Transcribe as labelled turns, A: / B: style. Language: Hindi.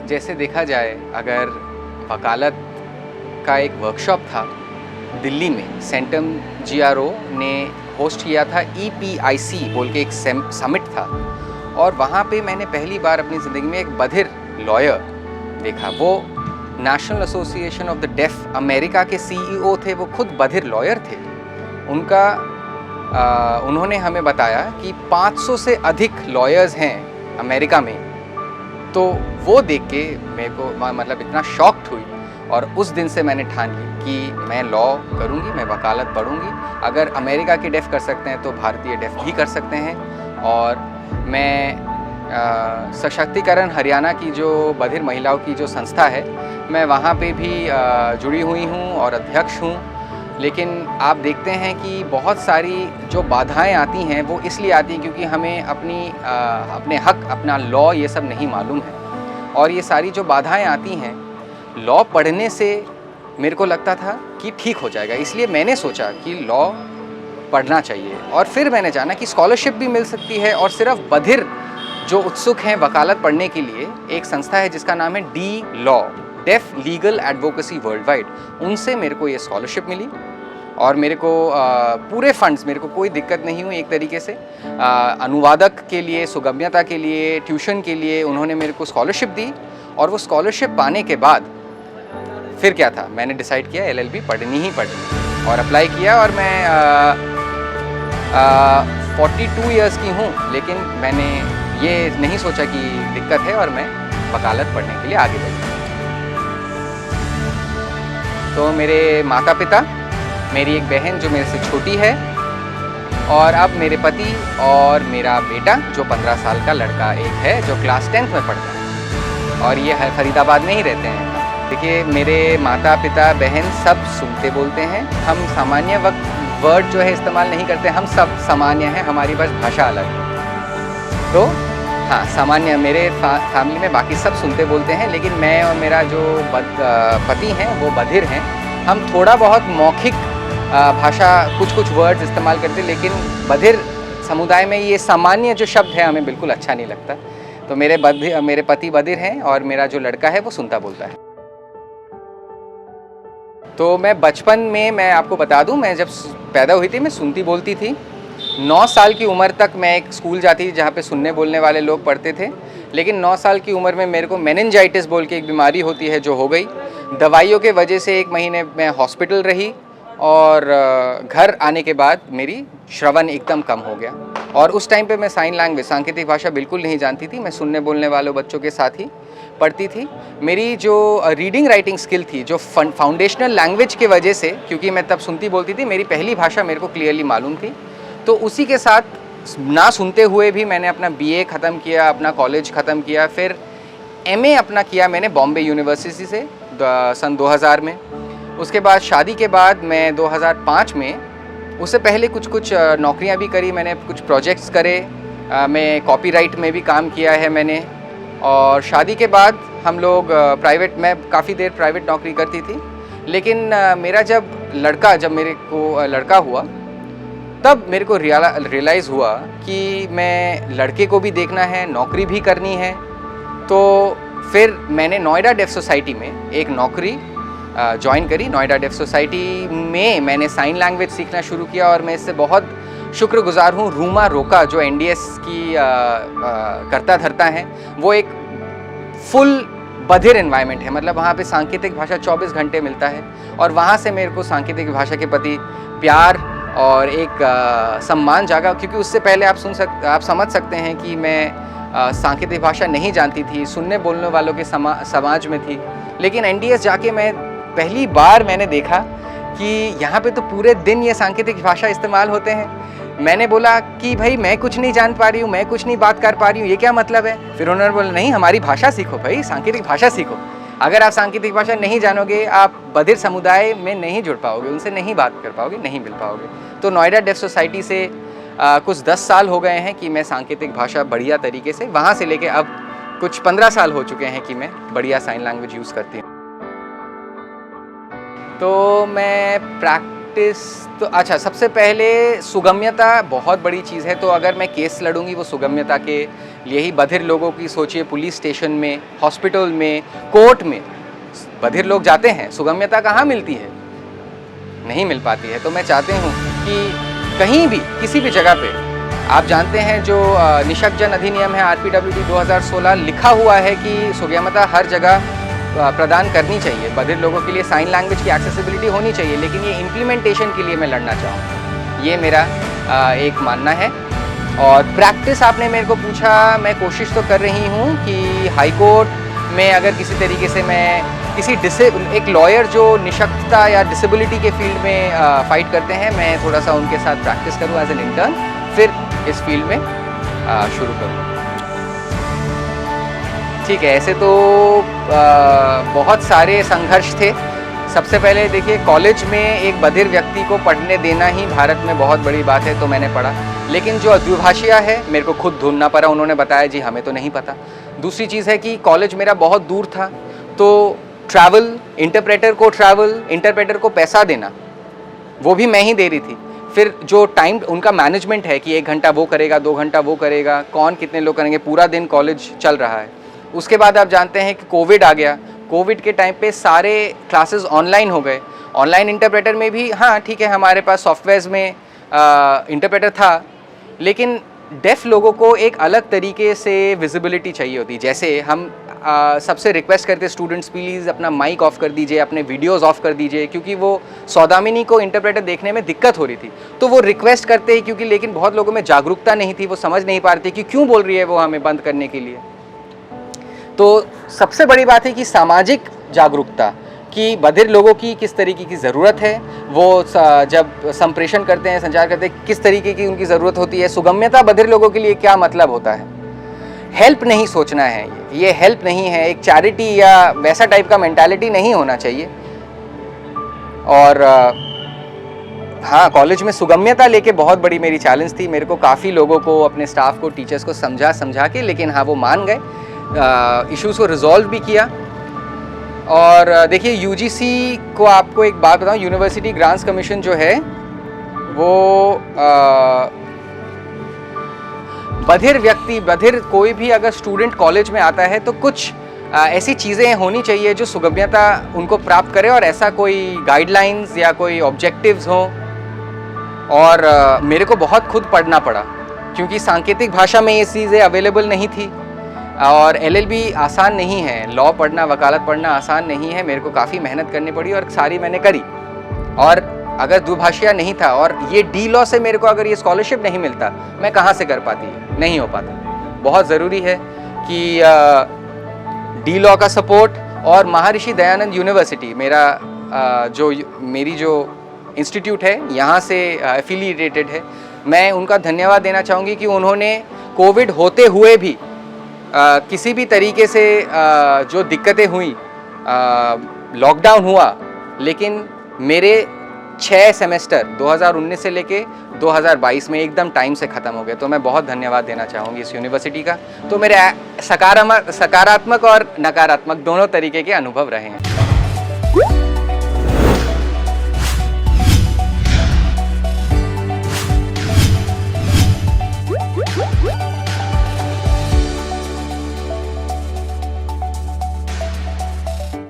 A: जैसे देखा जाए, अगर वकालत का एक वर्कशॉप था दिल्ली में, सेंटम GRO ने होस्ट किया था, EPIC बोल के एक समिट था, और वहाँ पे मैंने पहली बार अपनी ज़िंदगी में एक बधिर लॉयर देखा। वो national association of the deaf America के CEO थे, वो खुद बधिर लॉयर थे। उन्होंने हमें बताया कि 500 से अधिक लॉयर्स हैं अमेरिका में। तो वो देख के मेरे को मतलब इतना शॉक्ड हुई, और उस दिन से मैंने ठान ली कि मैं लॉ करूँगी, मैं वकालत पढ़ूँगी। अगर अमेरिका के डेफ कर सकते हैं तो भारतीय डेफ भी कर सकते हैं। और मैं सशक्तिकरण हरियाणा की जो बधिर महिलाओं की जो संस्था है, मैं वहाँ पे भी जुड़ी हुई हूँ और अध्यक्ष हूँ। लेकिन आप देखते हैं कि बहुत सारी जो बाधाएं आती हैं वो इसलिए आती हैं क्योंकि हमें अपने हक, अपना लॉ, ये सब नहीं मालूम है। और ये सारी जो बाधाएं आती हैं, लॉ पढ़ने से मेरे को लगता था कि ठीक हो जाएगा, इसलिए मैंने सोचा कि लॉ पढ़ना चाहिए। और फिर मैंने जाना कि स्कॉलरशिप भी मिल सकती है, और सिर्फ बधिर जो उत्सुक हैं वकालत पढ़ने के लिए, एक संस्था है जिसका नाम है D-Law, deaf legal advocacy world wide, उनसे मेरे को ये स्कॉलरशिप मिली। और मेरे को पूरे फंड्स, मेरे को कोई दिक्कत नहीं हुई एक तरीके से। अनुवादक के लिए, सुगम्यता के लिए, ट्यूशन के लिए उन्होंने मेरे को स्कॉलरशिप दी। और वो स्कॉलरशिप पाने के बाद फिर क्या था, मैंने डिसाइड किया LLB पढ़नी ही पढ़नी, और अप्लाई किया। और मैं 42 इयर्स की हूँ, लेकिन मैंने ये नहीं सोचा कि दिक्कत है और मैं वकालत पढ़ने के लिए आगे बढ़ी। तो मेरे माता पिता, मेरी एक बहन जो मेरे से छोटी है, और अब मेरे पति और मेरा बेटा जो 15 साल का लड़का एक है, जो क्लास 10th में पढ़ता है, और ये फरीदाबाद में ही रहते हैं। देखिए, मेरे माता पिता बहन सब सुनते बोलते हैं। हम सामान्य वर्ड जो है इस्तेमाल नहीं करते, हम सब सामान्य हैं, हमारी बस भाषा अलग है। तो हाँ, सामान्य मेरे फैमिली में बाकी सब सुनते बोलते हैं, लेकिन मैं और मेरा जो पति हैं वो बधिर हैं। हम थोड़ा बहुत मौखिक भाषा, कुछ वर्ड्स इस्तेमाल करते, लेकिन बधिर समुदाय में ये सामान्य जो शब्द है हमें बिल्कुल अच्छा नहीं लगता। तो मेरे पति बधिर हैं, और मेरा जो लड़का है वो सुनता बोलता है। तो मैं बचपन में, मैं आपको बता दूं, मैं जब पैदा हुई थी मैं सुनती बोलती थी। 9 साल की उम्र तक मैं एक स्कूल जाती थी जहाँ पे सुनने बोलने वाले लोग पढ़ते थे। लेकिन 9 साल की उम्र में मेरे को मेनिंजाइटिस बोल के एक बीमारी होती है जो हो गई। दवाइयों के वजह से 1 महीने मैं हॉस्पिटल रही, और घर आने के बाद मेरी श्रवण एकदम कम हो गया। और उस टाइम पे मैं साइन लैंग्वेज, सांकेतिक भाषा बिल्कुल नहीं जानती थी। मैं सुनने बोलने वालों बच्चों के साथ ही पढ़ती थी। मेरी जो रीडिंग राइटिंग स्किल थी, जो फाउंडेशनल लैंग्वेज के वजह से, क्योंकि मैं तब सुनती बोलती थी, मेरी पहली भाषा मेरे को क्लियरली मालूम थी। तो उसी के साथ ना सुनते हुए भी मैंने अपना BA ख़त्म किया, अपना कॉलेज ख़त्म किया। फिर MA अपना किया मैंने बॉम्बे यूनिवर्सिटी से सन 2000 में। उसके बाद शादी के बाद मैं 2005 में, उससे पहले कुछ नौकरियां भी करी मैंने, कुछ प्रोजेक्ट्स करे। मैं कॉपीराइट में भी काम किया है मैंने। और शादी के बाद हम लोग मैं काफ़ी देर प्राइवेट नौकरी करती थी। लेकिन जब मेरे को लड़का हुआ, तब मेरे को रियलाइज़ हुआ कि मैं लड़के को भी देखना है, नौकरी भी करनी है। तो फिर मैंने नोएडा डेफ सोसाइटी में एक नौकरी ज्वाइन करी। नोएडा डेफ सोसाइटी में मैंने साइन लैंग्वेज सीखना शुरू किया, और मैं इससे बहुत शुक्रगुजार हूँ। रूमा रोका जो NDS की करता धरता है, वो एक फुल बधिर एनवायरनमेंट है। मतलब वहाँ पे सांकेतिक भाषा 24 घंटे मिलता है, और वहाँ से मेरे को सांकेतिक भाषा के प्रति प्यार और एक सम्मान जागा। क्योंकि उससे पहले आप समझ सकते हैं कि मैं सांकेतिक भाषा नहीं जानती थी, सुनने बोलने वालों के समाज में थी। लेकिन NDS जाके पहली बार मैंने देखा कि यहाँ पे तो पूरे दिन ये सांकेतिक भाषा इस्तेमाल होते हैं। मैंने बोला कि भाई, मैं कुछ नहीं जान पा रही हूँ, मैं कुछ नहीं बात कर पा रही हूँ, ये क्या मतलब है? फिर उन्होंने बोला, नहीं, हमारी भाषा सीखो भाई, सांकेतिक भाषा सीखो। अगर आप सांकेतिक भाषा नहीं जानोगे, आप बधिर समुदाय में नहीं जुड़ पाओगे, उनसे नहीं बात कर पाओगे, नहीं मिल पाओगे। तो नोएडा डेफ सोसाइटी से कुछ 10 साल हो गए हैं कि मैं सांकेतिक भाषा बढ़िया तरीके से, वहाँ से लेके अब कुछ 15 साल हो चुके हैं कि मैं बढ़िया साइन लैंग्वेज यूज़ करती हूँ। तो मैं प्रैक्टिस तो अच्छा, सबसे पहले सुगम्यता बहुत बड़ी चीज़ है। तो अगर मैं केस लड़ूंगी वो सुगम्यता के लिए ही। बधिर लोगों की सोचिए, पुलिस स्टेशन में, हॉस्पिटल में, कोर्ट में बधिर लोग जाते हैं, सुगम्यता कहाँ मिलती है? नहीं मिल पाती है। तो मैं चाहती हूँ कि कहीं भी किसी भी जगह पे, आप जानते हैं जो निशक्तजन अधिनियम है RPWD 2016, लिखा हुआ है कि सुगम्यता हर जगह प्रदान करनी चाहिए। बधिर लोगों के लिए साइन लैंग्वेज की एक्सेसिबिलिटी होनी चाहिए, लेकिन ये इम्प्लीमेंटेशन के लिए मैं लड़ना चाहूँगा। ये मेरा एक मानना है। और प्रैक्टिस आपने मेरे को पूछा, मैं कोशिश तो कर रही हूँ कि हाई कोर्ट में अगर किसी तरीके से मैं किसी एक लॉयर जो निशक्तता या डिसेबिलिटी के फील्ड में फाइट करते हैं, मैं थोड़ा सा उनके साथ प्रैक्टिस करूँ एज एन इंटर्न, फिर इस फील्ड में शुरू करूँ। ठीक है, ऐसे तो बहुत सारे संघर्ष थे। सबसे पहले देखिए, कॉलेज में एक बधिर व्यक्ति को पढ़ने देना ही भारत में बहुत बड़ी बात है, तो मैंने पढ़ा। लेकिन जो द्विभाषिया है, मेरे को खुद ढूंढना पड़ा, उन्होंने बताया जी हमें तो नहीं पता। दूसरी चीज़ है कि कॉलेज मेरा बहुत दूर था, तो ट्रैवल, इंटरप्रेटर को पैसा देना, वो भी मैं ही दे रही थी। फिर जो टाइम उनका मैनेजमेंट है कि 1 घंटा वो करेगा, 2 घंटा वो करेगा, कौन कितने लोग करेंगे, पूरा दिन कॉलेज चल रहा है। उसके बाद आप जानते हैं कि कोविड आ गया। कोविड के टाइम पे सारे क्लासेस ऑनलाइन हो गए। ऑनलाइन इंटरप्रेटर में भी हाँ ठीक है, हमारे पास सॉफ्टवेयर्स में इंटरप्रेटर था, लेकिन डेफ लोगों को एक अलग तरीके से विजिबिलिटी चाहिए होती। जैसे हम सबसे रिक्वेस्ट करते स्टूडेंट्स, प्लीज़ अपना माइक ऑफ कर दीजिए, अपने वीडियोस ऑफ कर दीजिए, क्योंकि वो सौदामिनी को इंटरप्रेटर देखने में दिक्कत हो रही थी। तो वो रिक्वेस्ट करते हैं क्योंकि, लेकिन बहुत लोगों में जागरूकता नहीं थी, वो समझ नहीं पा रहे थे कि क्यों बोल रही है वो हमें बंद करने के लिए। तो सबसे बड़ी बात है कि सामाजिक जागरूकता, कि बधिर लोगों की किस तरीके की ज़रूरत है, वो जब संप्रेषण करते हैं, संचार करते हैं, किस तरीके की उनकी ज़रूरत होती है, सुगम्यता बधिर लोगों के लिए क्या मतलब होता है। हेल्प नहीं सोचना है, ये हेल्प नहीं है, एक चैरिटी या वैसा टाइप का मेंटालिटी नहीं होना चाहिए। और हाँ, कॉलेज में सुगम्यता लेके बहुत बड़ी मेरी चैलेंज थी। मेरे को काफ़ी लोगों को, अपने स्टाफ को, टीचर्स को समझा के, लेकिन हाँ वो मान गए, इश्यूज़ को रिजॉल्व भी किया। और देखिए, यूजीसी को आपको एक बात बताऊं, यूनिवर्सिटी ग्रांट्स कमीशन जो है वो बधिर कोई भी अगर स्टूडेंट कॉलेज में आता है तो कुछ ऐसी चीज़ें होनी चाहिए जो सुगम्यता उनको प्राप्त करे, और ऐसा कोई गाइडलाइंस या कोई ऑब्जेक्टिव्स हो। और मेरे को बहुत खुद पढ़ना पड़ा, क्योंकि सांकेतिक भाषा में ये चीज़ें अवेलेबल नहीं थी। और LLB आसान नहीं है, लॉ पढ़ना, वकालत पढ़ना आसान नहीं है। मेरे को काफ़ी मेहनत करनी पड़ी और सारी मैंने करी। और अगर द्विभाषिया नहीं था और ये डी लॉ से मेरे को अगर ये स्कॉलरशिप नहीं मिलता, मैं कहाँ से कर पाती, नहीं हो पाता। बहुत ज़रूरी है कि डी लॉ का सपोर्ट, और महर्षि दयानंद यूनिवर्सिटी मेरी जो इंस्टीट्यूट है, यहाँ से एफिलिएटेड है। मैं उनका धन्यवाद देना चाहूँगी कि उन्होंने कोविड होते हुए भी किसी भी तरीके से जो दिक्कतें हुई, लॉकडाउन हुआ, लेकिन मेरे 6 सेमेस्टर 2019 से लेके 2022 में एकदम टाइम से ख़त्म हो गए। तो मैं बहुत धन्यवाद देना चाहूँगी इस यूनिवर्सिटी का। तो मेरे सकारात्मक और नकारात्मक दोनों तरीके के अनुभव रहे हैं।